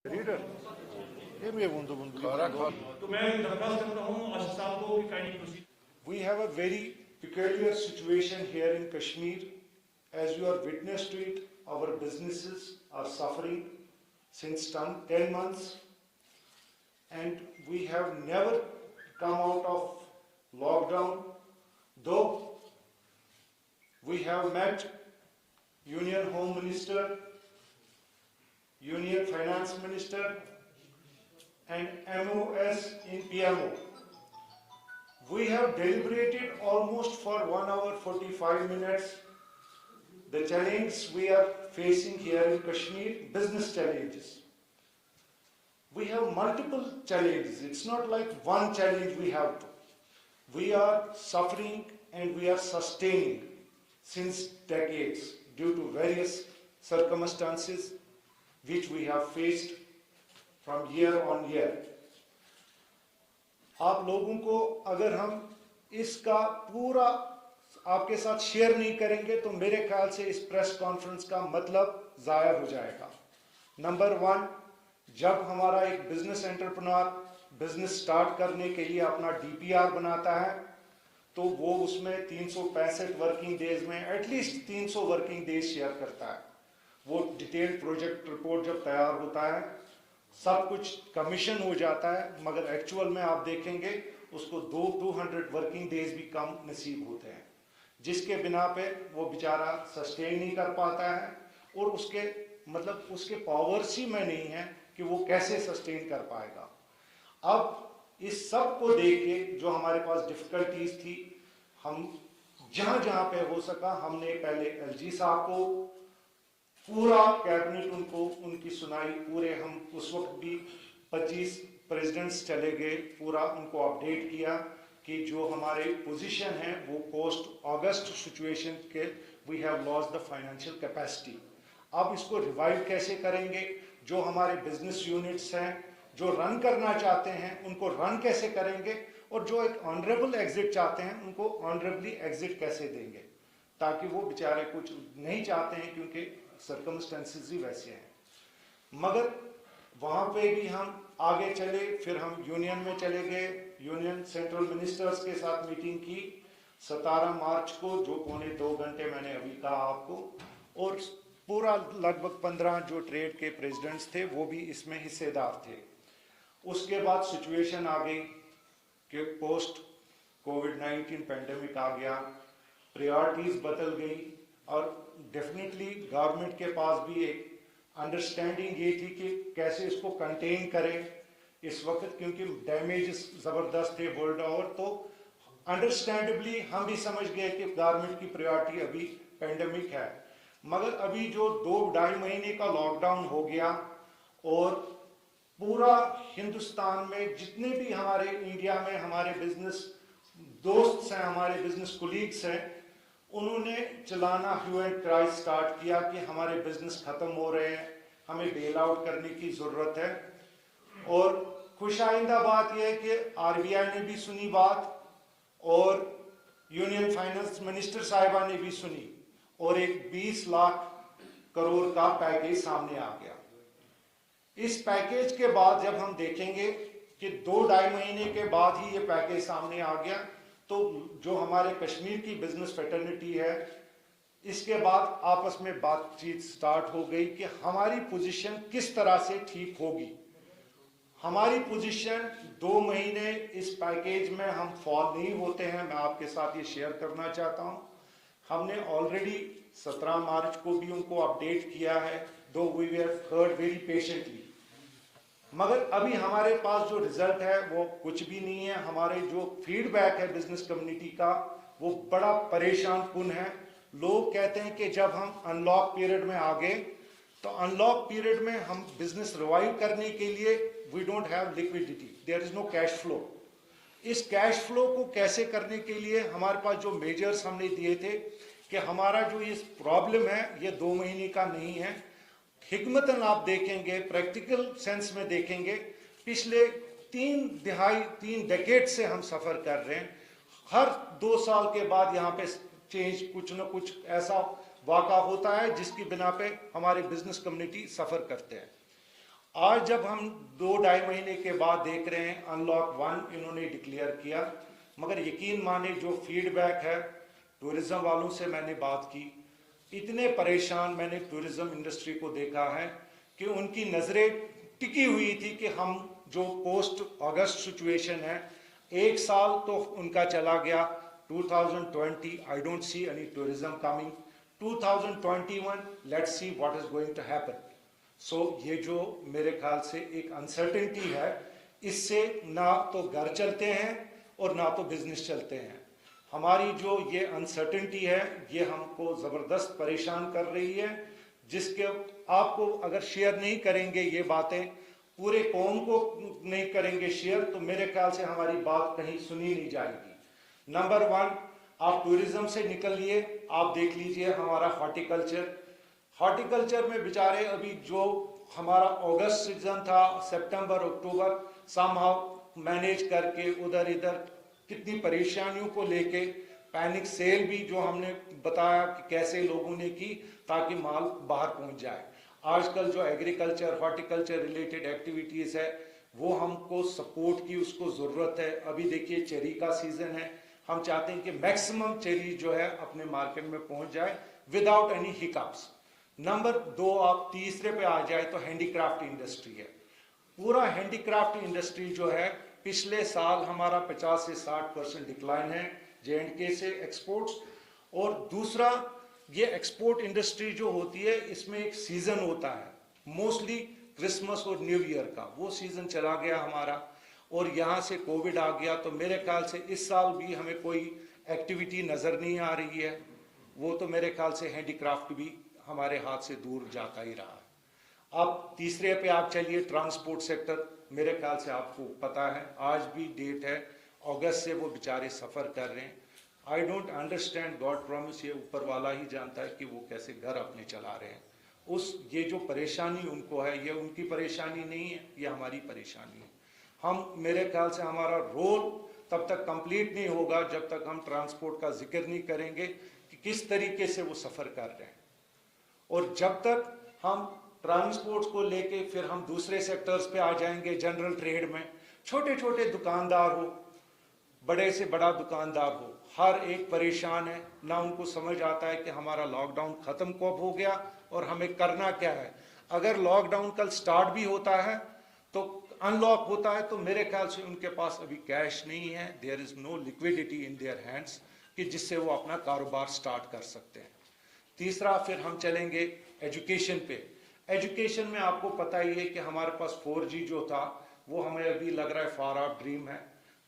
Reader ये मैं बंदू बंदू तो मैं दरख्वास्त करता हूँ आसिफ साहब को कि kindly proceed. We have a very peculiar situation here in Kashmir. As you are witness to it, our businesses are suffering since 10 months, and we have never come out of lockdown, though we have met Union Home Minister, Union Finance Minister, and MOS in PMO. We have deliberated almost for 1 hour 45 minutes the challenge we are facing here in Kashmir, business challenges. We have multiple challenges. It's not like one challenge we have to. We are suffering and we are sustaining since decades due to various circumstances which we have faced from year on year. आप लोगों को अगर हम इसका पूरा आपके साथ share नहीं करेंगे तो मेरे ख्याल से इस प्रेस कॉन्फ्रेंस का मतलब जाया हो जाएगा। नंबर 1, जब हमारा एक बिजनेस एंटरप्रेन्योर बिजनेस स्टार्ट करने के लिए अपना डीपीआर बनाता है तो वो उसमें 365 वर्किंग डेज में एटलीस्ट 300 वर्किंग डेज शेयर करता है। वो डिटेल्ड प्रोजेक्ट रिपोर्ट जब तैयार होता है सब कुछ कमीशन हो जाता है, मगर एक्चुअल में आप देखेंगे उसको 200 वर्किंग डेज भी कम नसीब होते हैं, जिसके बिना पे वो बेचारा सस्टेन नहीं कर पाता है और उसके पावर्स ही में नहीं है कि वो कैसे सस्टेन कर पाएगा। अब इस सब को देख के जो हमारे पास डिफिकल्टीज थी, हम जहां पे हो सका हमने पहले एलजी साहब को पूरा कैबिनेट उनको उनकी सुनाई, पूरे हम उस वक्त भी 25 प्रेसिडेंट्स चले गए, पूरा उनको अपडेट किया कि जो हमारे पोजीशन है वो पोस्ट अगस्त सिचुएशन के we have lost the financial capacity. अब इसको रिवाइव कैसे करेंगे, जो हमारे बिजनेस यूनिट्स हैं जो रन करना चाहते हैं उनको रन कैसे करेंगे, और जो एक ऑनरेबल एग्जिट चाहते हैं उनको ऑनरेबली एग्जिट कैसे देंगे, ताकि वो बेचारे कुछ नहीं चाहते हैं क्योंकि सर्कमस्टेंसेस ही वैसे हैं। मगर वहाँ पे भी हम आगे चले, फिर हम यूनियन में चले गए, यूनियन सेंट्रल मिनिस्टर्स के साथ मीटिंग की 17 मार्च को, जो 1.25 घंटे मैंने अभी कहा आपको, और पूरा लगभग 15 जो ट्रेड के प्रेसिडेंट्स थे वो भी इसमें हिस्सेदार थे। उसके बाद सिचुएशन आ गई कि पोस्ट कोविड-19 पेंडेमिक आ गया, प्रायोरिटीज बदल गई और डेफिनेटली गवर्नमेंट के पास भी एक अंडरस्टैंडिंग ये थी कि कैसे इसको कंटेन करें इस वक्त, क्योंकि डैमेज ज़बरदस्त थे वर्ल्ड ओवर। तो अंडरस्टैंडेबली हम भी समझ गए कि गवर्नमेंट की प्रायोरिटी अभी पेंडेमिक है। मगर अभी जो 2-2.5 महीने का लॉकडाउन हो गया और पूरा हिंदुस्तान में जितने भी हमारे इंडिया में हमारे बिजनेस दोस्त हैं, हमारे बिजनेस कोलीग्स हैं, उन्होंने चलाना ह्यू एंड क्राई स्टार्ट किया कि हमारे बिजनेस खत्म हो रहे हैं, हमें बेल आउट करने की जरूरत है। और खुशाइंदा बात यह है कि आरबीआई ने भी सुनी बात और यूनियन फाइनेंस मिनिस्टर साहिबा ने भी सुनी और एक 20 लाख करोड़ का पैकेज सामने आ गया। इस पैकेज के बाद जब हम देखेंगे कि 2-2.5 महीने के बाद ही ये पैकेज सामने आ गया, तो जो हमारे कश्मीर की बिजनेस फ्रेटर्निटी है इसके बाद आपस में बातचीत स्टार्ट हो गई कि हमारी पोजीशन किस तरह से ठीक होगी। हमारी पोजीशन 2 महीने इस पैकेज में हम फॉल नहीं होते हैं, मैं आपके साथ ये शेयर करना चाहता हूं। हमने ऑलरेडी 17 मार्च को भी उनको अपडेट किया है, though we have heard very patiently, मगर अभी हमारे पास जो रिजल्ट है वो कुछ भी नहीं है। हमारे जो फीडबैक है बिजनेस कम्युनिटी का वो बड़ा परेशान कुन है। लोग कहते हैं कि जब हम अनलॉक पीरियड में आ गए तो अनलॉक पीरियड में हम बिजनेस रिवाइव करने के लिए we don't have liquidity, there is no cash flow. इस कैश फ्लो को कैसे करने के लिए हमारे पास जो मेजर्स हमने दिए थे कि हमारा जो ये प्रॉब्लम है ये 2 महीने का नहीं है। हिकमतन आप देखेंगे, प्रैक्टिकल सेंस में देखेंगे, पिछले 3 डेकेड से हम सफर कर रहे हैं। हर 2 साल के बाद यहाँ पे चेंज कुछ न कुछ ऐसा वाक़ा होता है जिसकी बिना पे हमारे बिजनेस कम्युनिटी सफर करते हैं। आज जब हम 2-2.5 महीने के बाद देख रहे हैं अनलॉक 1 इन्होंने डिक्लेयर किया, मगर यकीन माने जो फीडबैक है टूरिज्म वालों से मैंने बात की, इतने परेशान मैंने टूरिज्म इंडस्ट्री को देखा है कि उनकी नज़रें टिकी हुई थी कि हम जो पोस्ट अगस्त सिचुएशन है, एक साल तो उनका चला गया 2020, I don't see any tourism coming 2021, let's see what is going to happen. So ये जो मेरे ख्याल से एक अनसर्टेनिटी है, इससे ना तो घर चलते हैं और ना तो बिजनेस चलते हैं। हमारी जो ये अनसर्टेनिटी है ये हमको ज़बरदस्त परेशान कर रही है, जिसके आपको अगर शेयर नहीं करेंगे ये बातें, पूरे कौम को नहीं करेंगे शेयर, तो मेरे ख्याल से हमारी बात कहीं सुनी नहीं जाएगी। नंबर 1, आप टूरिज्म से निकलिए, आप देख लीजिए हमारा हॉर्टिकल्चर में बेचारे अभी जो हमारा अगस्त सीजन था, सितंबर अक्टूबर समहाउ मैनेज करके उधर इधर कितनी परेशानियों को लेके पैनिक सेल भी जो हमने बताया कि कैसे लोगों ने की ताकि माल बाहर पहुंच जाए। आजकल जो एग्रीकल्चर हॉर्टिकल्चर रिलेटेड एक्टिविटीज़ है वो हमको सपोर्ट की उसको ज़रूरत है। अभी देखिए चेरी का सीज़न है, हम चाहते हैं कि मैक्सिमम चेरी जो है अपने मार्केट में पहुंच जाए विदाउट एनी हिकअप्स। नंबर 2, आप तीसरे पे आ जाए तो हैंडीक्राफ्ट इंडस्ट्री है। पूरा हैंडीक्राफ्ट इंडस्ट्री जो है पिछले साल हमारा 50 से 60% डिक्लाइन है J&K से एक्सपोर्ट्स। और दूसरा, ये एक्सपोर्ट इंडस्ट्री जो होती है इसमें एक सीजन होता है, मोस्टली क्रिसमस और न्यू ईयर का, वो सीजन चला गया हमारा और यहाँ से कोविड आ गया, तो मेरे ख्याल से इस साल भी हमें कोई एक्टिविटी नज़र नहीं आ रही है। वो तो मेरे ख्याल से हैंडीक्राफ्ट भी हमारे हाथ से दूर जाता ही रहा है। अब तीसरे पे आप चलिए, ट्रांसपोर्ट सेक्टर। मेरे ख्याल से आपको पता है आज भी डेट है अगस्त से वो बेचारे सफ़र कर रहे हैं। I don't understand, God promise, ये ऊपर वाला ही जानता है कि वो कैसे घर अपने चला रहे हैं। ये जो परेशानी उनको है ये उनकी परेशानी नहीं है, ये हमारी परेशानी है। हम मेरे ख्याल से हमारा रोल तब तक कंप्लीट नहीं होगा जब तक हम ट्रांसपोर्ट का जिक्र नहीं करेंगे कि किस तरीके से वो सफ़र कर रहे हैं। और जब तक हम ट्रांसपोर्ट को लेके फिर हम दूसरे सेक्टर्स पे आ जाएंगे, जनरल ट्रेड में छोटे छोटे दुकानदार हो, बड़े से बड़ा दुकानदार हो, हर एक परेशान है, ना उनको समझ आता है कि हमारा लॉकडाउन ख़त्म कब हो गया और हमें करना क्या है। अगर लॉकडाउन कल स्टार्ट भी होता है तो अनलॉक होता है तो मेरे ख्याल से उनके पास अभी कैश नहीं है, there is no liquidity in their hands कि जिससे वो अपना कारोबार स्टार्ट कर सकते हैं। तीसरा, फिर हम चलेंगे एजुकेशन पे। एजुकेशन में आपको पता ही है कि हमारे पास 4G जो था वो हमें अभी लग रहा है फार ऑफ ड्रीम है,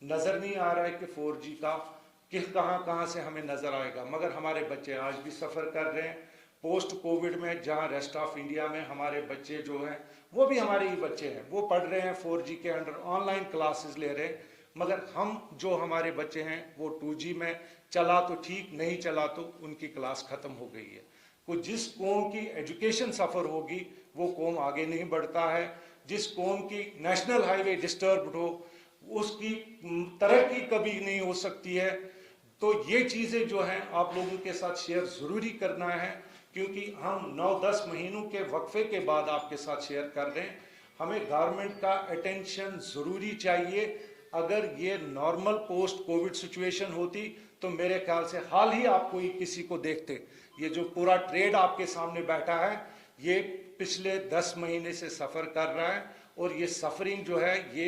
नज़र नहीं आ रहा है कि 4G का कहाँ से हमें नज़र आएगा। मगर हमारे बच्चे आज भी सफ़र कर रहे हैं पोस्ट कोविड में, जहाँ रेस्ट ऑफ इंडिया में हमारे बच्चे जो हैं वो भी हमारे ही बच्चे हैं, वो पढ़ रहे हैं 4G के अंडर, ऑनलाइन क्लासेस ले रहे हैं। मगर हम जो हमारे बच्चे हैं वो 2G में चला तो ठीक, नहीं चला तो उनकी क्लास ख़त्म हो गई है। को जिस कौम की एजुकेशन सफ़र होगी वो कौम आगे नहीं बढ़ता है। जिस कौम की नेशनल हाईवे डिस्टर्ब्ड हो उसकी तरक्की कभी नहीं हो सकती है। तो ये चीज़ें जो हैं आप लोगों के साथ शेयर ज़रूरी करना है, क्योंकि हम 9-10 महीनों के वक्फे के बाद आपके साथ शेयर कर रहे हैं। हमें गवर्नमेंट का अटेंशन ज़रूरी चाहिए। अगर ये नॉर्मल पोस्ट कोविड सिचुएशन होती तो मेरे ख्याल से हाल ही आप कोई किसी को देखते, ये जो पूरा ट्रेड आपके सामने बैठा है ये पिछले 10 महीने से सफ़र कर रहा है, और ये सफरिंग जो है ये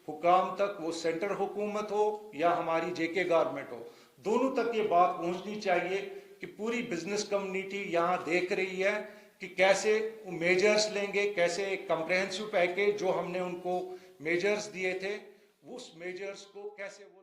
हुकाम तक, वो सेंटर हुकूमत हो या हमारी JK गवर्नमेंट हो, दोनों तक ये बात पहुंचनी चाहिए कि पूरी बिजनेस कम्युनिटी यहाँ देख रही है कि कैसे मेजर्स लेंगे, कैसे एक कम्प्रहेंसिव पैकेज जो हमने उनको मेजर्स दिए थे उस मेजर्स को कैसे वो